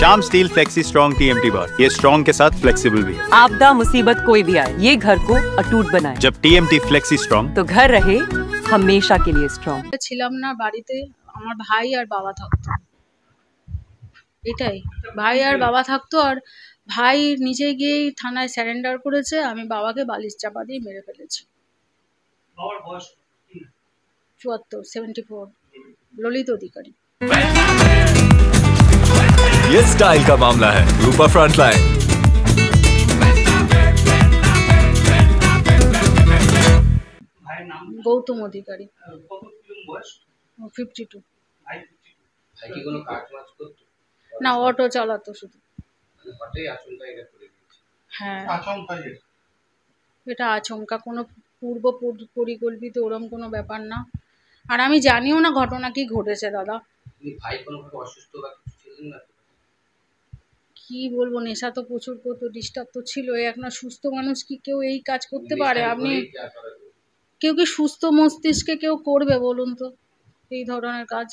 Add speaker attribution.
Speaker 1: Shyam steel flexi strong TMT बार, ये strong के साथ फ्लेक्सिबल भी है।
Speaker 2: आपदा मुसीबत कोई भी आए, ये घर को अटूट बनाए।
Speaker 1: जब TMT फ्लेक्सी स्ट्रॉन्ग
Speaker 2: तो घर रहे हमेशा के लिए स्ट्रॉन्ग।
Speaker 3: ছিলাম না বাড়িতে, আমার ভাই আর বাবা থাকতো, এটাই ভাই আর বাবা থাকতো। আর ভাই নিজে গিয়ে থানায় স্যারেন্ডার করেছে, আমি বাবাকে বালিশ চাপা দিয়ে মেরে ফেলেছি। 74 ललित अधिकारी।
Speaker 4: ये स्टाइल का मामला है। रूपा फ्रंटलाइन।
Speaker 3: गौतम अधिकारी 52। না অটো চালাতো শুধু। হ্যাঁ এটা আচমকা, কোনো পূর্ব পরিকল্পিত ওরম কোনো ব্যাপার না। আর আমি জানিও না ঘটনা কি ঘটেছে দাদা। কি বলবো, নেশা তো প্রচুর করতো, ডিস্টার্ব তো ছিল। এখন সুস্থ মানুষ কি কেউ এই কাজ করতে পারে? আপনি কেউ কি সুস্থ মস্তিষ্কে কেউ করবে বলুন তো এই ধরনের কাজ?